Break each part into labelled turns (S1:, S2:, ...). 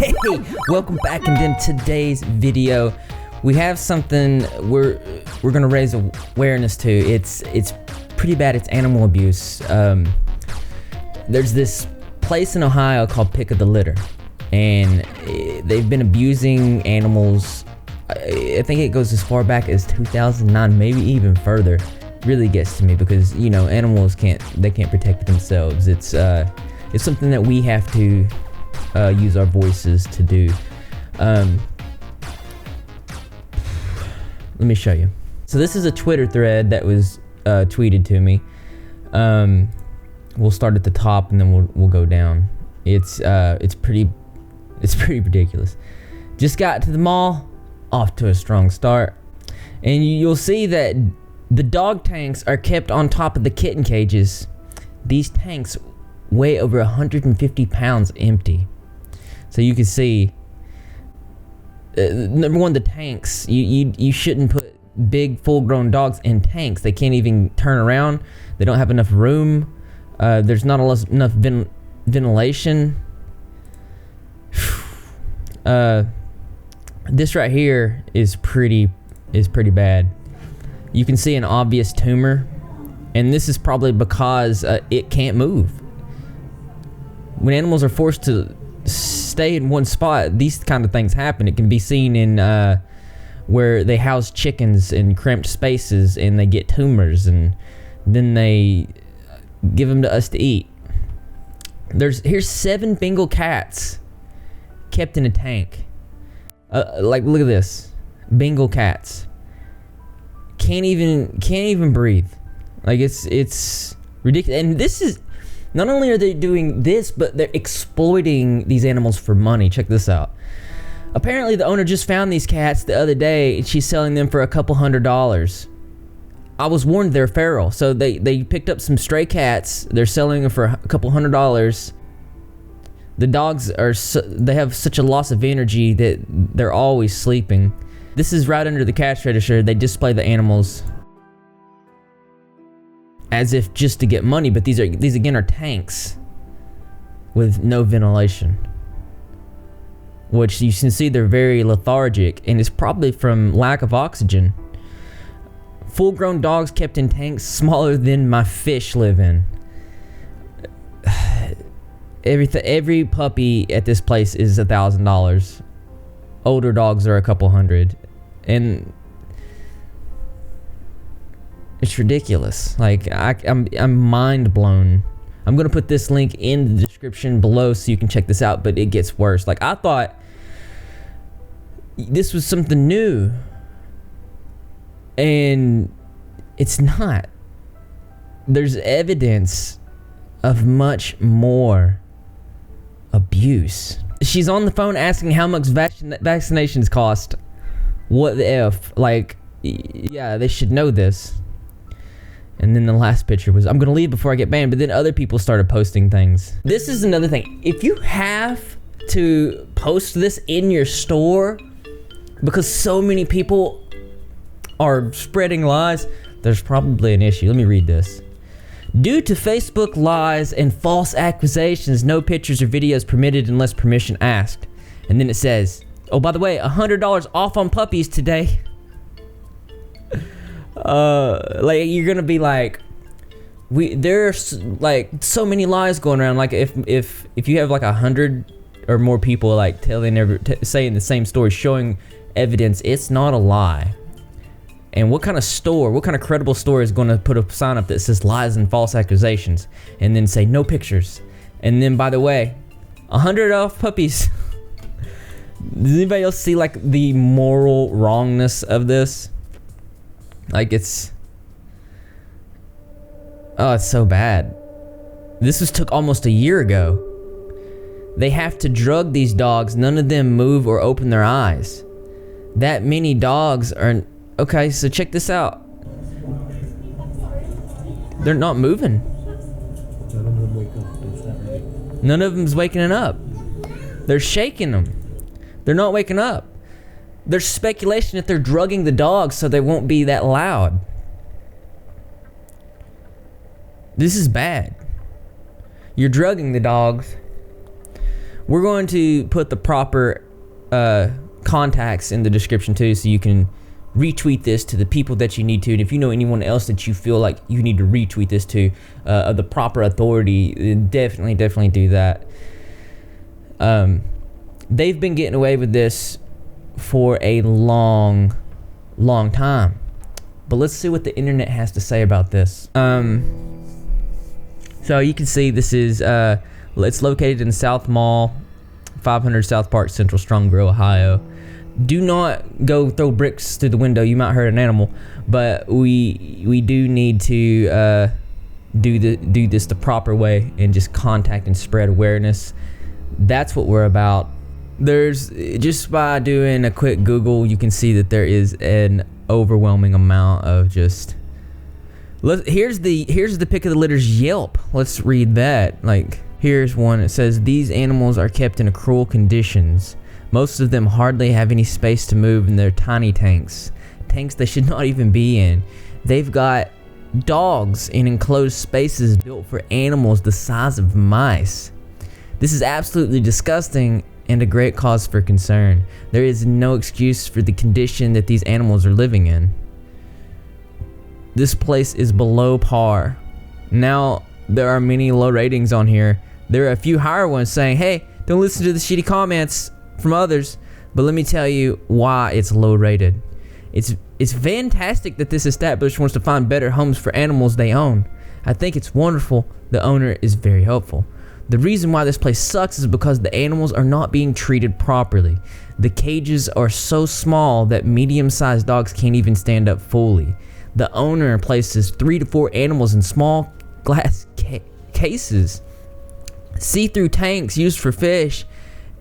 S1: Hey, welcome back, and in today's video we have something we're gonna raise awareness to. It's pretty bad. It's animal abuse. There's this place in Ohio called Pick of the Litter, and they've been abusing animals. I think it goes as far back as 2009, maybe even further. Really gets to me because, you know, animals can't protect themselves. It's something that we have to use our voices to do. Let me show you. So this is a Twitter thread that was tweeted to me. We'll start at the top and then we'll go down. It's pretty ridiculous. Just got to the mall, off to a strong start, and you'll see that the dog tanks are kept on top of the kitten cages. These tanks weigh over 150 pounds empty. So you can see, number one, the tanks, you shouldn't put big full-grown dogs in tanks. They can't even turn around. They don't have enough room. There's not enough ventilation. This right here is pretty bad. You can see an obvious tumor, and this is probably because it can't move. When animals are forced to stay in one spot, these kind of things happen. It can be seen in where they house chickens in cramped spaces and they get tumors, and then they give them to us to eat. Here's 7 Bengal cats kept in a tank. Like, look at this. Bengal cats can't even breathe. Like, it's ridiculous. And this is, not only are they doing this, but they're exploiting these animals for money. Check this out. Apparently the owner just found these cats the other day, and she's selling them for a couple $100s. I was warned they're feral, so they picked up some stray cats. They're selling them for a couple $100s. The dogs they have such a loss of energy that they're always sleeping. This is right under the cash register. They display the animals as if just to get money, but these again are tanks with no ventilation, which you can see they're very lethargic, and it's probably from lack of oxygen. Full-grown dogs kept in tanks smaller than my fish live in. Every puppy at this place is $1,000. Older dogs are a couple hundred, and it's ridiculous. Like, I'm mind blown. I'm gonna put this link in the description below so you can check this out, but it gets worse. Like, I thought this was something new, and it's not. There's evidence of much more abuse. She's on the phone asking how much vaccinations cost. What the F? Like, yeah, they should know this. And then the last picture was, I'm gonna leave before I get banned, but then other people started posting things. This is another thing. If you have to post this in your store because so many people are spreading lies, there's probably an issue. Let me read this. Due to Facebook lies and false accusations, no pictures or videos permitted unless permission asked. And then it says, oh, by the way, $100 off on puppies today. Like, you're gonna be like, there's like so many lies going around. Like, if you have like 100 or more people like saying the same story, showing evidence, it's not a lie. And what kind of credible store is going to put a sign up that says lies and false accusations and then say no pictures? And then, by the way, 100 off puppies. Does anybody else see like the moral wrongness of this? Like, it's so bad. This took almost a year ago. They have to drug these dogs. None of them move or open their eyes. That many dogs are... Okay, so check this out. They're not moving. None of them's waking up. They're shaking them. They're not waking up. There's speculation that they're drugging the dogs so they won't be that loud. This is bad. You're drugging the dogs. We're going to put the proper contacts in the description too, so you can retweet this to the people that you need to. And if you know anyone else that you feel like you need to retweet this to, of the proper authority, definitely do that. They've been getting away with this for a long time. But let's see what the internet has to say about this. So you can see this is, it's located in South Mall, 500 South Park Central, Strongsville, Ohio. Do not go throw bricks through the window. You might hurt an animal. But we do need to do this the proper way and just contact and spread awareness. That's what we're about. There's, just by doing a quick Google, you can see that there is an overwhelming amount of just. Here's the pick of the litter's Yelp. Let's read that. Like, here's one. It says, these animals are kept in cruel conditions. Most of them hardly have any space to move in their tiny tanks they should not even be in. They've got dogs in enclosed spaces built for animals the size of mice. This is absolutely disgusting and a great cause for concern. There is no excuse for the condition that these animals are living in. This place is below par. Now, there are many low ratings on here. There are a few higher ones saying, hey, don't listen to the shitty comments from others. But let me tell you why it's low rated. It's fantastic that this establishment wants to find better homes for animals they own. I think it's wonderful. The owner is very helpful. The reason why this place sucks is because the animals are not being treated properly. The cages are so small that medium-sized dogs can't even stand up fully. The owner places 3 to 4 animals in small glass cases, see-through tanks used for fish,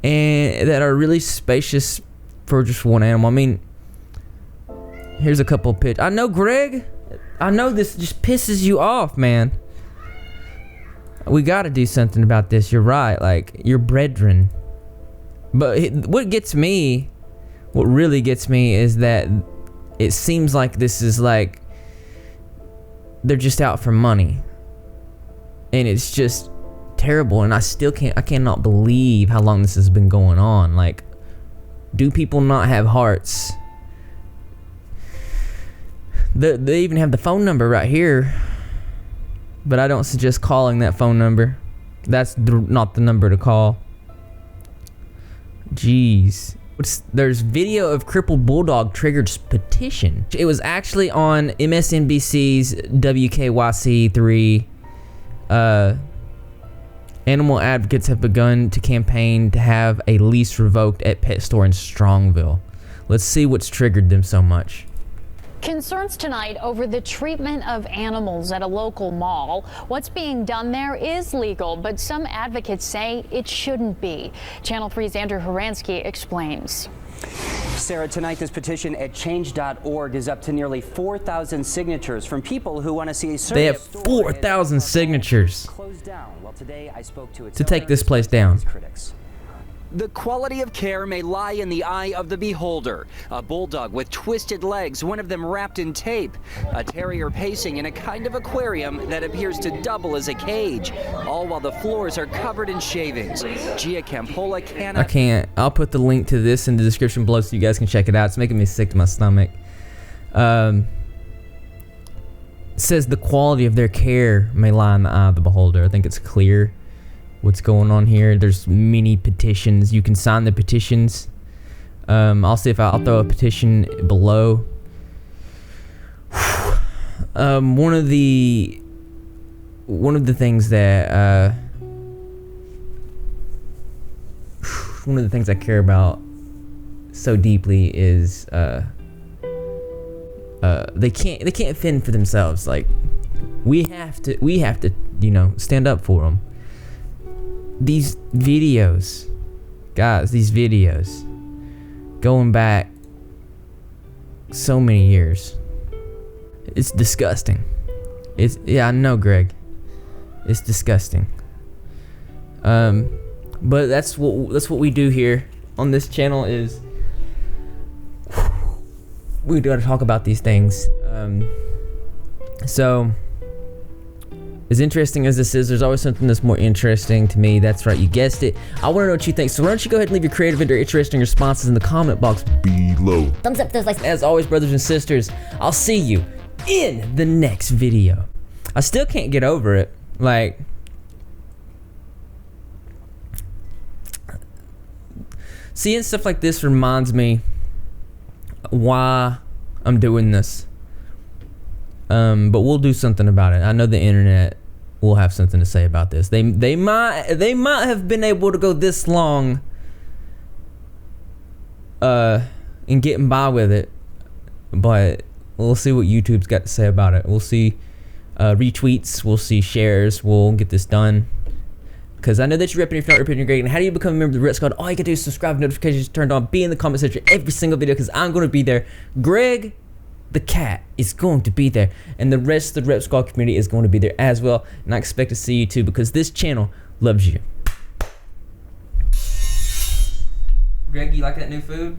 S1: and that are really spacious for just one animal. I mean, here's a couple of pictures. I know, Greg, I know this just pisses you off, man. We gotta do something about this. You're right, like, your brethren. But what really gets me is that it seems like this is like they're just out for money, and it's just terrible. And I cannot believe how long this has been going on. Like, do people not have hearts? They even have the phone number right here, but I don't suggest calling that phone number. That's not the number to call. Jeez. There's video of crippled bulldog triggered petition. It was actually on MSNBC's WKYC3. Animal advocates have begun to campaign to have a lease revoked at pet store in Strongsville. Let's see what's triggered them so much.
S2: Concerns tonight over the treatment of animals at a local mall. What's being done there is legal, but some advocates say it shouldn't be. Channel 3's Andrew Horansky explains.
S3: Sarah, tonight this petition at change.org is up to nearly 4,000 signatures from people who want to see a survey.
S1: They have 4,000 signatures
S3: closed down. Well, today I spoke to
S1: take this place down.
S3: Critics. The quality of care may lie in the eye of the beholder. A bulldog with twisted legs, one of them wrapped in tape. A terrier pacing in a kind of aquarium that appears to double as a cage. All while the floors are covered in shavings. Gia Campola cannot...
S1: I can't. I'll put the link to this in the description below so you guys can check it out. It's making me sick to my stomach. It says the quality of their care may lie in the eye of the beholder. I think it's clear what's going on here. There's many petitions. You can sign the petitions. I'll see if I'll throw a petition below. One of the things that one of the things I care about so deeply is they can't fend for themselves. Like, we have to stand up for them. These videos, guys, going back so many years, it's disgusting. Yeah, I know, Greg, it's disgusting. But that's what we do here on this channel, is we gotta talk about these things. So As interesting as this is, there's always something that's more interesting to me. That's right, you guessed it. I want to know what you think, so why don't you go ahead and leave your creative and interesting responses in the comment box below.
S4: Thumbs up those likes.
S1: As always, brothers and sisters, I'll see you in the next video. I still can't get over it. Like, seeing stuff like this reminds me why I'm doing this. But we'll do something about it. I know the internet will have something to say about this. They might have been able to go this long in getting by with it, but we'll see what YouTube's got to say about it. We'll see retweets, we'll see shares. We'll get this done. Because I know that you're ripping. If you're not ripping, you're great. And how do you become a member of the Red Squad? All you can do is subscribe, notifications turned on, be in the comment section every single video, because I'm going to be there. Greg the cat is going to be there, and the rest of the Rep Squad community is going to be there as well. And I expect to see you too, because this channel loves you. Greg, you like that new food?